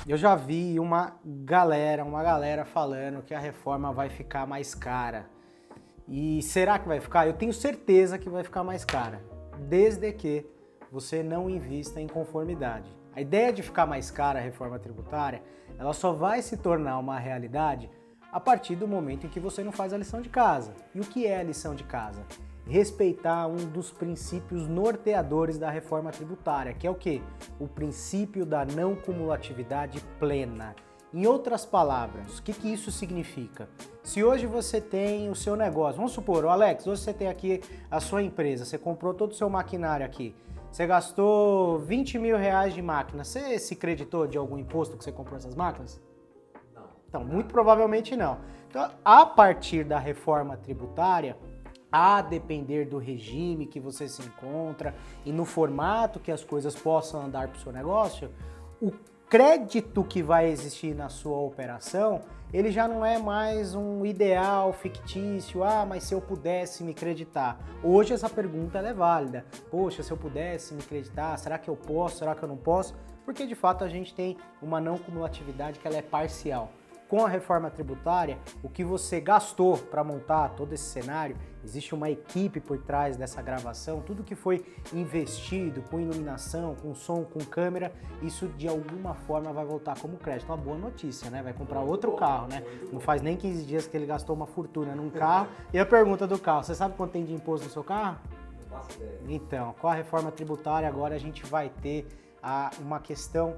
Eu já vi uma galera falando que a reforma vai ficar mais cara. E será que vai ficar? Eu tenho certeza que vai ficar mais cara, desde que você não invista em conformidade. A ideia de ficar mais cara a reforma tributária, ela só vai se tornar uma realidade a partir do momento em que você não faz a lição de casa. E o que é a lição de casa? Respeitar um dos princípios norteadores da reforma tributária, que é o quê? O princípio da não cumulatividade plena. Em outras palavras, o que isso significa? Se hoje você tem o seu negócio, vamos supor, Alex, hoje você tem aqui a sua empresa, você comprou todo o seu maquinário aqui, você gastou 20 mil reais de máquina, você se creditou de algum imposto que você comprou essas máquinas? Não. Então, muito provavelmente não. Então, a partir da reforma tributária, a depender do regime que você se encontra e no formato que as coisas possam andar para o seu negócio, o crédito que vai existir na sua operação, ele já não é mais um ideal fictício, mas se eu pudesse me creditar. Hoje essa pergunta ela é válida. Poxa, se eu pudesse me creditar, será que eu posso, será que eu não posso? Porque de fato a gente tem uma não cumulatividade que ela é parcial. Com a reforma tributária, o que você gastou para montar todo esse cenário, existe uma equipe por trás dessa gravação, tudo que foi investido com iluminação, com som, com câmera, isso de alguma forma vai voltar como crédito. Uma boa notícia, né? Vai comprar outro carro, né? Não faz nem 15 dias que ele gastou uma fortuna num carro. E a pergunta do carro, você sabe quanto tem de imposto no seu carro? Não faço ideia. Então, com a reforma tributária agora a gente vai ter uma questão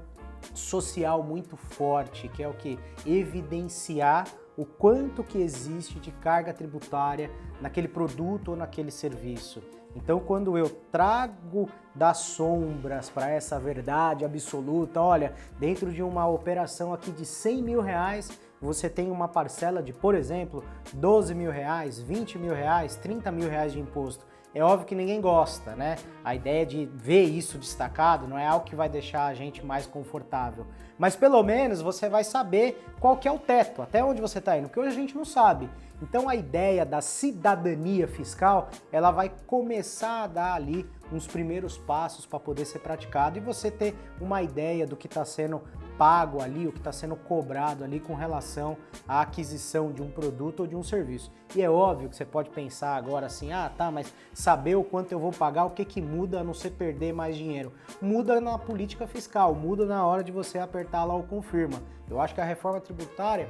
social muito forte, que é o que? Evidenciar o quanto que existe de carga tributária naquele produto ou naquele serviço. Então, quando eu trago das sombras para essa verdade absoluta, olha, dentro de uma operação aqui de 100 mil reais, você tem uma parcela de, por exemplo, 12 mil reais, 20 mil reais, 30 mil reais de imposto. É óbvio que ninguém gosta, né? A ideia de ver isso destacado não é algo que vai deixar a gente mais confortável. Mas pelo menos você vai saber qual que é o teto, até onde você está indo, porque hoje a gente não sabe. Então a ideia da cidadania fiscal, ela vai começar a dar ali uns primeiros passos para poder ser praticado e você ter uma ideia do que está sendo pago ali, o que está sendo cobrado ali com relação à aquisição de um produto ou de um serviço. E é óbvio que você pode pensar agora assim, mas saber o quanto eu vou pagar, o que muda a não ser perder mais dinheiro? Muda na política fiscal, muda na hora de você apertar lá o confirma. Eu acho que a reforma tributária,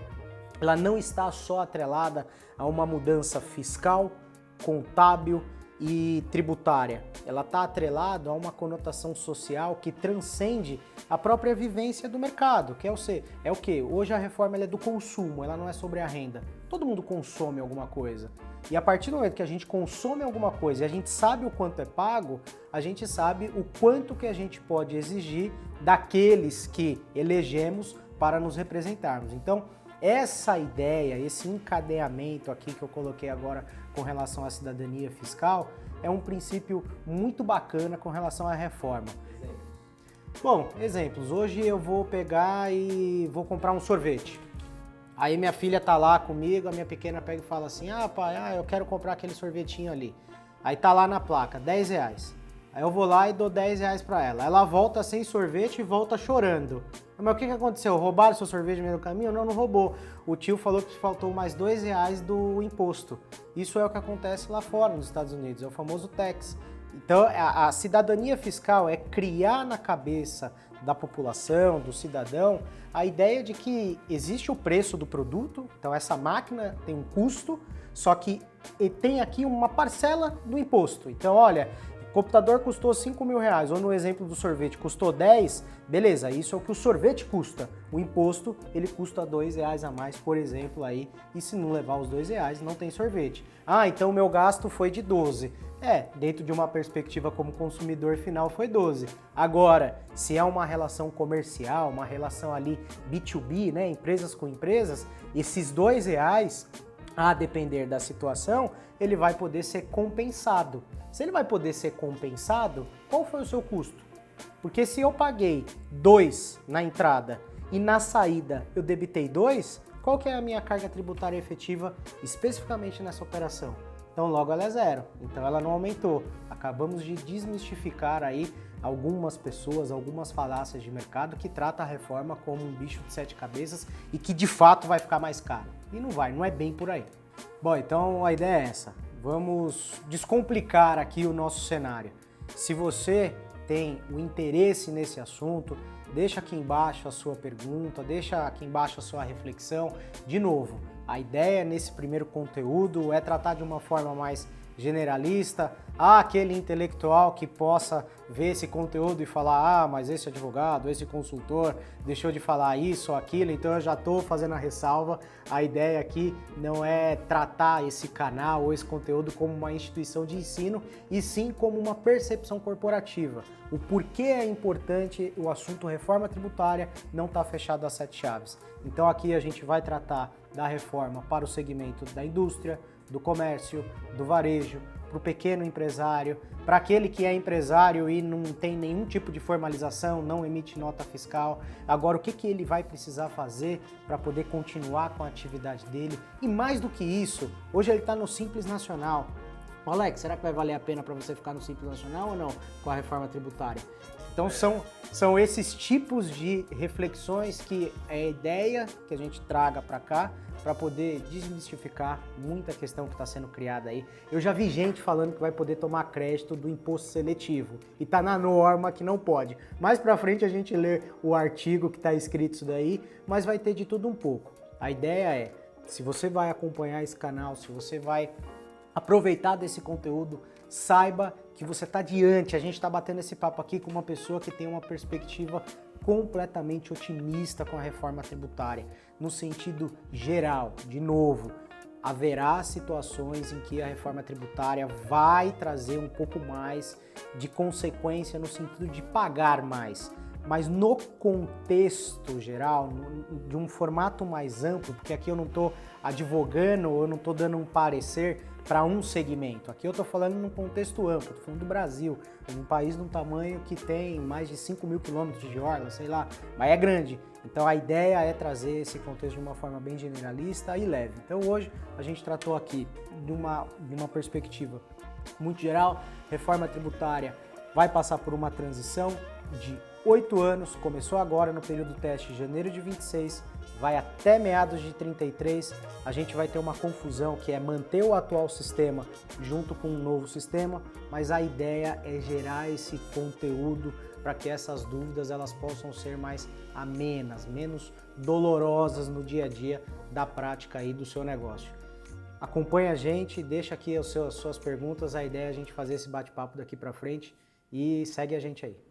ela não está só atrelada a uma mudança fiscal, contábil e tributária. Ela está atrelada a uma conotação social que transcende a própria vivência do mercado, que é o que? Hoje a reforma ela é do consumo, ela não é sobre a renda. Todo mundo consome alguma coisa. E a partir do momento que a gente consome alguma coisa e a gente sabe o quanto é pago, a gente sabe o quanto que a gente pode exigir daqueles que elegemos para nos representarmos. Então, essa ideia, esse encadeamento aqui que eu coloquei agora com relação à cidadania fiscal, é um princípio muito bacana com relação à reforma. Bom, exemplos. Hoje eu vou pegar e vou comprar um sorvete. Aí minha filha tá lá comigo, a minha pequena pega e fala assim, pai, eu quero comprar aquele sorvetinho ali. Aí tá lá na placa, 10 reais. Aí eu vou lá e dou 10 reais pra ela. Ela volta sem sorvete e volta chorando. Mas o que aconteceu? Roubaram seu sorvete no meio do caminho? Não, não roubou. O tio falou que faltou mais 2 reais do imposto. Isso é o que acontece lá fora, nos Estados Unidos. É o famoso tax. Então, a cidadania fiscal é criar na cabeça da população, do cidadão, a ideia de que existe o preço do produto, então essa máquina tem um custo, só que tem aqui uma parcela do imposto. Então, olha, o computador custou 5 mil reais, ou no exemplo do sorvete custou 10, beleza, isso é o que o sorvete custa. O imposto, ele custa 2 reais a mais, por exemplo, aí, e se não levar os 2 reais, não tem sorvete. Então o meu gasto foi de 12. Dentro de uma perspectiva como consumidor final foi 12. Agora, se é uma relação comercial, uma relação ali B2B, né, empresas com empresas, esses 2 reais, a depender da situação, ele vai poder ser compensado. Se ele vai poder ser compensado, qual foi o seu custo? Porque se eu paguei 2 na entrada e na saída eu debitei 2, qual que é a minha carga tributária efetiva especificamente nessa operação? Então logo ela é 0, então ela não aumentou. A acabamos de desmistificar aí algumas pessoas, algumas falácias de mercado que trata a reforma como um bicho de 7 cabeças e que de fato vai ficar mais caro. E não vai, não é bem por aí. Bom, então a ideia é essa. Vamos descomplicar aqui o nosso cenário. Se você tem o interesse nesse assunto, deixa aqui embaixo a sua pergunta, deixa aqui embaixo a sua reflexão. De novo, a ideia nesse primeiro conteúdo é tratar de uma forma mais generalista, aquele intelectual que possa ver esse conteúdo e falar, mas esse advogado, esse consultor deixou de falar isso ou aquilo, então eu já estou fazendo a ressalva. A ideia aqui não é tratar esse canal ou esse conteúdo como uma instituição de ensino, e sim como uma percepção corporativa. O porquê é importante o assunto reforma tributária não está fechado às 7 chaves. Então aqui a gente vai tratar da reforma para o segmento da indústria, do comércio, do varejo, para o pequeno empresário, para aquele que é empresário e não tem nenhum tipo de formalização, não emite nota fiscal. Agora, o que ele vai precisar fazer para poder continuar com a atividade dele? E mais do que isso, hoje ele está no Simples Nacional. Alex, será que vai valer a pena para você ficar no Simples Nacional ou não com a reforma tributária? Então são esses tipos de reflexões que é a ideia que a gente traga para cá para poder desmistificar muita questão que está sendo criada aí. Eu já vi gente falando que vai poder tomar crédito do imposto seletivo e está na norma que não pode. Mais para frente a gente lê o artigo que está escrito isso daí, mas vai ter de tudo um pouco. A ideia é, se você vai acompanhar esse canal, se você vai aproveitar desse conteúdo, saiba que você está diante, a gente está batendo esse papo aqui com uma pessoa que tem uma perspectiva completamente otimista com a reforma tributária, no sentido geral. De novo, haverá situações em que a reforma tributária vai trazer um pouco mais de consequência no sentido de pagar mais, mas no contexto geral, de um formato mais amplo, porque aqui eu não estou advogando, eu não estou dando um parecer para um segmento. Aqui eu estou falando num contexto amplo, estou falando do Brasil, um país de um tamanho que tem mais de 5.000 quilômetros de orla, sei lá, mas é grande. Então a ideia é trazer esse contexto de uma forma bem generalista e leve. Então hoje a gente tratou aqui de uma perspectiva muito geral. Reforma tributária vai passar por uma transição de 8 anos, começou agora no período teste de janeiro de 26, vai até meados de 33, a gente vai ter uma confusão que é manter o atual sistema junto com um novo sistema, mas a ideia é gerar esse conteúdo para que essas dúvidas elas possam ser mais amenas, menos dolorosas no dia a dia da prática aí do seu negócio. Acompanhe a gente, deixa aqui as suas perguntas, a ideia é a gente fazer esse bate-papo daqui para frente e segue a gente aí.